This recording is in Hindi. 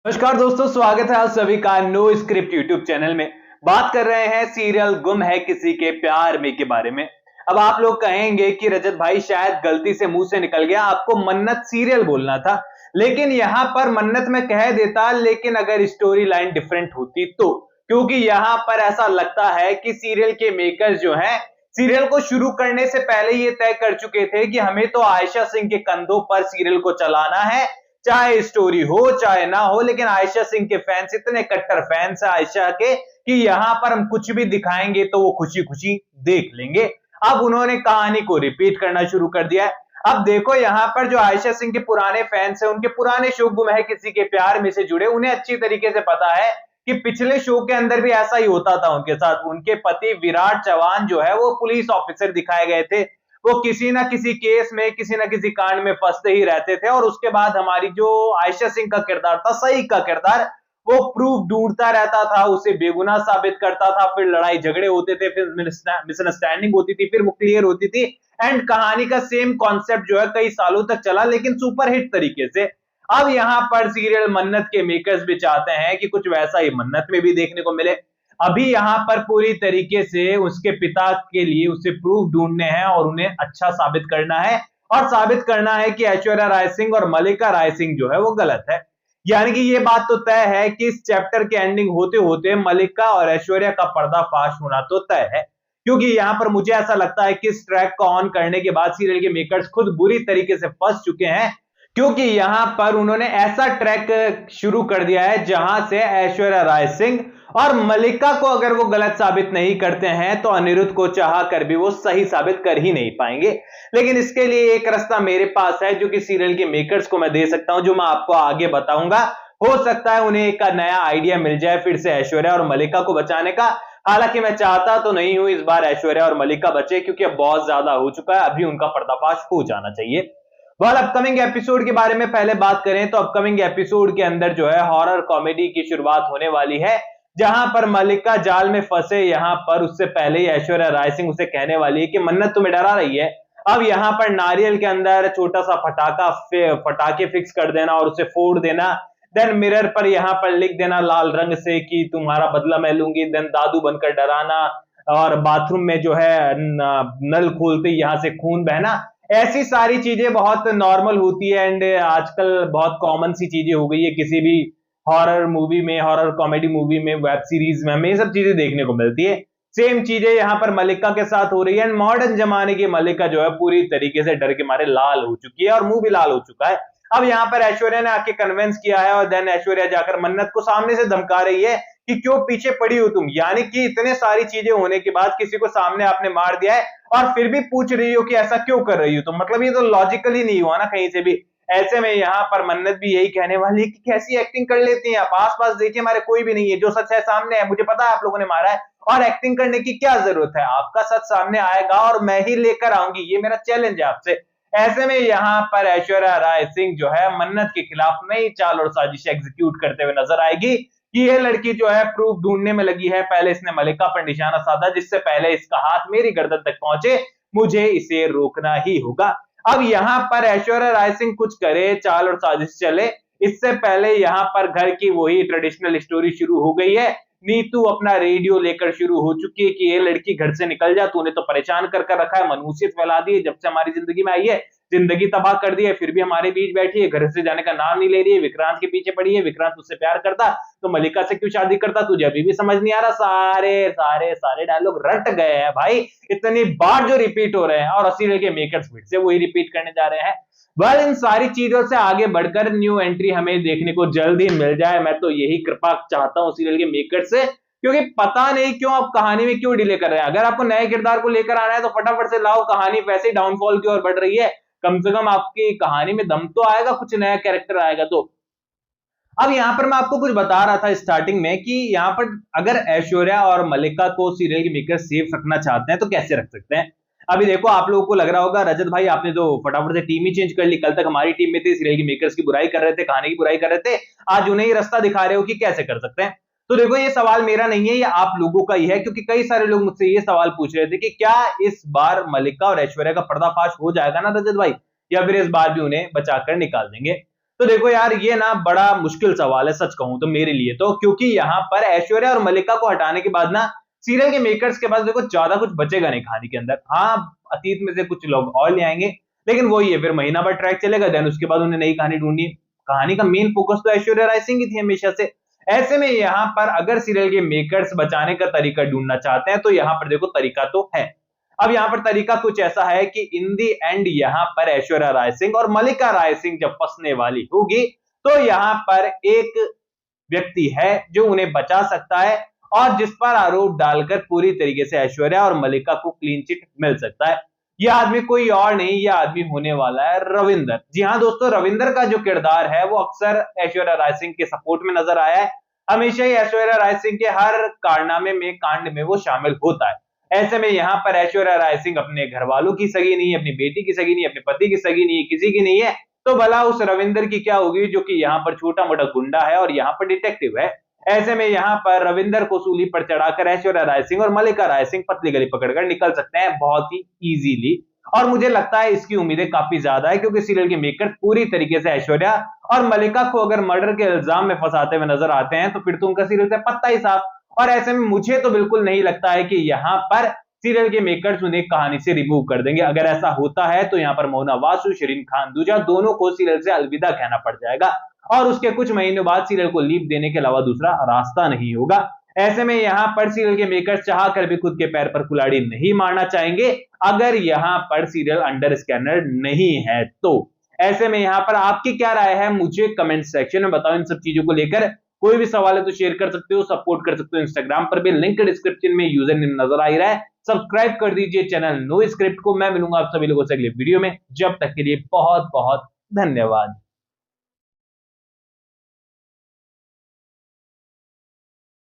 नमस्कार दोस्तों, स्वागत है आप सभी का नो स्क्रिप्ट यूट्यूब चैनल में। बात कर रहे हैं सीरियल गुम है किसी के प्यार में के बारे में। अब आप लोग कहेंगे कि रजत भाई शायद गलती से मुंह से निकल गया, आपको मन्नत सीरियल बोलना था। लेकिन यहां पर मन्नत में कह देता, लेकिन अगर स्टोरी लाइन डिफरेंट होती तो। क्योंकि यहां पर ऐसा लगता है कि सीरियल के मेकर्स जो हैं, सीरियल को शुरू करने से पहले ये तय कर चुके थे कि हमें तो आयशा सिंह के कंधों पर सीरियल को चलाना है, चाहे स्टोरी हो चाहे ना हो। लेकिन आयशा सिंह के फैंस इतने कट्टर फैंस हैं आयशा के कि यहां पर हम कुछ भी दिखाएंगे तो वो खुशी खुशी देख लेंगे। अब उन्होंने कहानी को रिपीट करना शुरू कर दिया है। अब देखो, यहां पर जो आयशा सिंह के पुराने फैंस हैं, उनके पुराने शो गुम है किसी के प्यार में से जुड़े, उन्हें अच्छी तरीके से पता है कि पिछले शो के अंदर भी ऐसा ही होता था उनके साथ। उनके पति विराट चौहान जो है वो पुलिस ऑफिसर दिखाए गए थे। वो किसी ना किसी केस में, किसी ना किसी कांड में फंसते ही रहते थे। और उसके बाद हमारी जो आयशा सिंह का किरदार था, सही का किरदार, वो प्रूफ ढूंढता रहता था, उसे बेगुनाह साबित करता था। फिर लड़ाई झगड़े होते थे, फिर मिसअंडरस्टैंडिंग होती थी, फिर वो क्लियर होती थी। एंड कहानी का सेम कॉन्सेप्ट जो है कई सालों तक चला, लेकिन सुपरहिट तरीके से। अब यहां पर सीरियल मन्नत के मेकर्स भी चाहते हैं कि कुछ वैसा ही मन्नत में भी देखने को मिले। अभी यहां पर पूरी तरीके से उसके पिता के लिए उसे प्रूफ ढूंढने हैं और उन्हें अच्छा साबित करना है। और साबित करना है कि ऐश्वर्या राय सिंह और मल्लिका राय सिंह जो है वो गलत है। यानी कि ये बात तो तय है कि इस चैप्टर के एंडिंग होते होते मल्लिका और ऐश्वर्या का पर्दाफाश होना तो तय है। क्योंकि यहां पर मुझे ऐसा लगता है कि इस ट्रैक को ऑन करने के बाद सीरियल के मेकर्स खुद बुरी तरीके से फंस चुके हैं। क्योंकि यहां पर उन्होंने ऐसा ट्रैक शुरू कर दिया है जहां से ऐश्वर्या राय सिंह और मल्लिका को अगर वो गलत साबित नहीं करते हैं तो अनिरुद्ध को चाह कर भी वो सही साबित कर ही नहीं पाएंगे। लेकिन इसके लिए एक रास्ता मेरे पास है जो कि सीरियल के मेकर्स को मैं दे सकता हूं, जो मैं आपको आगे बताऊंगा। हो सकता है उन्हें एक नया आइडिया मिल जाए फिर से ऐश्वर्या और मल्लिका को बचाने का। हालांकि मैं चाहता तो नहीं हूं इस बार ऐश्वर्या और मल्लिका बचे, क्योंकि अब बहुत ज्यादा हो चुका है, अभी उनका पर्दाफाश हो जाना चाहिए। वेल, अपकमिंग एपिसोड के बारे में पहले बात करें तो अपकमिंग एपिसोड के अंदर जो है हॉरर कॉमेडी की शुरुआत होने वाली है, जहां पर मल्लिका जाल में फंसे। यहां पर उससे पहले ही ऐश्वर्या राय सिंह उसे कहने वाली है कि मन्नत तुम्हें डरा रही है। अब यहां पर नारियल के अंदर छोटा सा फटाके फिक्स कर देना और उसे फोड़ देना। देन मिरर पर यहां पर लिख देना लाल रंग से कि तुम्हारा बदला मैं लूंगी। देन दादू बनकर डराना, और बाथरूम में जो है नल खोलते यहां से खून बहना। ऐसी सारी चीजें बहुत नॉर्मल होती है एंड आजकल बहुत कॉमन सी चीजें हो गई है किसी भी हॉरर मूवी में, हॉरर कॉमेडी मूवी में, वेब सीरीज में हमें ये सब चीजें देखने को मिलती है। सेम चीजें यहाँ पर मल्लिका के साथ हो रही है। मॉडर्न जमाने की मल्लिका जो है पूरी तरीके से डर के मारे लाल हो चुकी है और मुंह भी लाल हो चुका है। अब यहाँ पर ऐश्वर्या ने आके कन्विंस किया है और देन ऐश्वर्या जाकर मन्नत को सामने से धमका रही है कि क्यों पीछे पड़ी हो तुम। यानी कि इतने सारी चीजें होने के बाद किसी को सामने आपने मार दिया है और फिर भी पूछ रही हो कि ऐसा क्यों कर रही हो तुम। मतलब ये तो लॉजिकली नहीं हुआ ना कहीं से भी। ऐसे में यहाँ पर मन्नत भी यही कहने वाली है कि कैसी एक्टिंग कर लेती हैं आप, आस पास देखिए हमारे कोई भी नहीं है, जो सच है सामने है। मुझे पता है आप लोगों ने मारा है और एक्टिंग करने की क्या जरूरत है, आपका सच सामने आएगा और मैं ही लेकर आऊंगी, ये मेरा चैलेंज है आपसे। ऐसे में यहाँ पर ऐश्वर्या राय सिंह जो है मन्नत के खिलाफ नई चाल और साजिश एग्जीक्यूट करते हुए नजर आएगी कि ये लड़की जो है प्रूफ ढूंढने में लगी है। पहले इसने मल्लिका पर निशाना साधा, जिससे पहले इसका हाथ मेरी गर्दन तक पहुंचे, मुझे इसे रोकना ही होगा। अब यहाँ पर ऐश्वर्या राय सिंह कुछ करे, चाल और साजिश चले, इससे पहले यहाँ पर घर की वही ट्रेडिशनल स्टोरी शुरू हो गई है। नीतू अपना रेडियो लेकर शुरू हो चुकी है कि ये लड़की घर से निकल जा, तूने तो परेशान कर कर रखा है, मनहूसियत फैला दी है जब से हमारी जिंदगी में आई है, जिंदगी तबाह कर दी है, फिर भी हमारे बीच बैठी है, घर से जाने का नाम नहीं ले रही है, विक्रांत के पीछे पड़ी है। विक्रांत तुझसे प्यार करता तो मल्लिका से क्यों शादी करता, तुझे अभी भी समझ नहीं आ रहा। सारे सारे सारे डायलॉग रट गए हैं भाई, इतनी बार जो रिपीट हो रहे हैं और सीरियल के मेकर्स फिर से वही रिपीट करने जा रहे हैं। वेल, इन सारी चीजों से आगे बढ़कर न्यू एंट्री हमें देखने को जल्द ही मिल जाए, मैं तो यही कृपा चाहता हूं सीरियल के मेकर्स से। क्योंकि पता नहीं क्यों आप कहानी में क्यों डिले कर रहे हैं। अगर आपको नए किरदार को लेकर आना है तो फटाफट से लाओ, कहानी वैसे ही डाउनफॉल की ओर बढ़ रही है, कम से कम आपकी कहानी में दम तो आएगा, कुछ नया कैरेक्टर आएगा तो। अब यहां पर मैं आपको कुछ बता रहा था स्टार्टिंग में कि यहां पर अगर ऐश्वर्या और मल्लिका को सीरियल के मेकर सेफ रखना चाहते हैं तो कैसे रख सकते हैं। अभी देखो, आप लोगों को लग रहा होगा रजत भाई आपने तो फटाफट से टीम ही चेंज कर ली, कल तक हमारी टीम में थे, सीरियल की मेकर्स की बुराई कर रहे थे, कहानी की बुराई कर रहे थे, आज उन्हें ही रास्ता दिखा रहे हो कि कैसे कर सकते हैं। तो देखो, ये सवाल मेरा नहीं है, ये आप लोगों का ही है, क्योंकि कई सारे लोग मुझसे ये सवाल पूछ रहे थे कि क्या इस बार मल्लिका और ऐश्वर्या का पर्दाफाश हो जाएगा ना रजत भाई, या फिर इस बार भी उन्हें बचाकर निकाल देंगे। तो देखो यार, ये ना बड़ा मुश्किल सवाल है सच कहूं तो मेरे लिए तो, क्योंकि यहाँ पर ऐश्वर्या और मल्लिका को हटाने के बाद ना सीरियल के मेकर्स के पास देखो ज्यादा कुछ बचेगा नहीं खाने के अंदर। हाँ, अतीत में से कुछ लोग और ले आएंगे, लेकिन वही है, फिर महीना भर ट्रैक चलेगा, देन उसके बाद उन्हें नई कहानी ढूंढनी। कहानी का मेन फोकस तो ऐश्वर्या राय सिंह की थी हमेशा से। ऐसे में यहाँ पर अगर सीरियल के मेकर्स बचाने का तरीका ढूंढना चाहते हैं तो यहाँ पर देखो तरीका तो है। अब यहाँ पर तरीका कुछ ऐसा है कि इन दी एंड यहाँ पर ऐश्वर्या राय सिंह और मल्लिका राय सिंह जब फंसने वाली होगी तो यहाँ पर एक व्यक्ति है जो उन्हें बचा सकता है और जिस पर आरोप डालकर पूरी तरीके से ऐश्वर्या और मल्लिका को क्लीन चिट मिल सकता है। यह आदमी कोई और नहीं, यह आदमी होने वाला है रविंदर। जी हाँ दोस्तों, रविंदर का जो किरदार है वो अक्सर ऐश्वर्या राय सिंह के सपोर्ट में नजर आया है। हमेशा ही ऐश्वर्या राय सिंह के हर कारनामे में, कांड में वो शामिल होता है। ऐसे में यहाँ पर ऐश्वर्या राय सिंह अपने घर वालों की सगी नहीं है, अपनी बेटी की सगी नहीं है, अपने पति की सगी नहीं है, किसी की नहीं है, तो भला उस रविंदर की क्या होगी जो कि यहाँ पर छोटा मोटा गुंडा है और यहाँ पर डिटेक्टिव है। ऐसे में यहाँ पर रविंदर को सूली पर चढ़ाकर ऐश्वर्या राय सिंह और मल्लिका राय सिंह पतली गली पकड़कर निकल सकते हैं बहुत ही इजीली। और मुझे लगता है इसकी उम्मीदें काफी ज्यादा है, क्योंकि सीरियल के मेकर्स पूरी तरीके से ऐश्वर्या और मल्लिका को अगर मर्डर के इल्जाम में फंसाते हुए नजर आते हैं तो फिर तो उनका सीरियल से पत्ता ही साफ। और ऐसे में मुझे तो बिल्कुल नहीं लगता है कि यहाँ पर सीरियल के मेकर्स उन्हें कहानी से रिमूव कर देंगे। अगर ऐसा होता है तो यहाँ पर मोना वासु, शिरीन खान दूजा दोनों को सीरियल से अलविदा कहना पड़ जाएगा और उसके कुछ महीनों बाद सीरियल को लीव देने के अलावा दूसरा रास्ता नहीं होगा। ऐसे में यहाँ पर सीरियल के मेकर्स चाह कर भी खुद के पैर पर कुल्हाड़ी नहीं मारना चाहेंगे अगर यहाँ पर सीरियल अंडर स्कैनर नहीं है तो। ऐसे में यहाँ पर आपकी क्या राय है, मुझे कमेंट सेक्शन में बताओ। इन सब चीजों को लेकर कोई भी सवाल है तो शेयर कर सकते हो, सपोर्ट कर सकते हो इंस्टाग्राम पर भी, लिंक डिस्क्रिप्शन में यूजर नेम नजर आ ही रहा है। सब्सक्राइब कर दीजिए चैनल नो स्क्रिप्ट को। मैं मिलूंगा आप सभी लोगों से अगले वीडियो में, जब तक के लिए बहुत बहुत धन्यवाद।